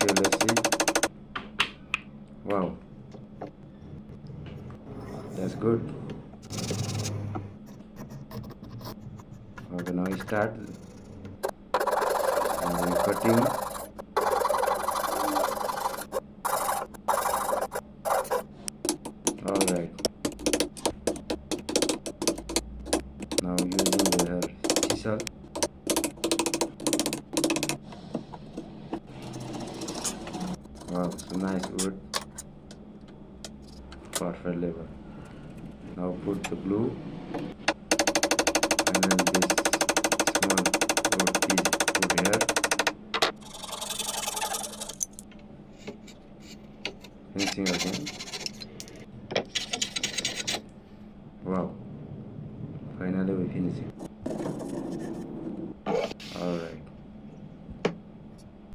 Okay, let's see. Wow, that's good. Okay, now we start. Now we cutting. All right. Now using the chisel. Wow, so nice wood. Perfect level. Now put the glue, and then this small wood is put here. Finishing again. Wow, finally we finish it.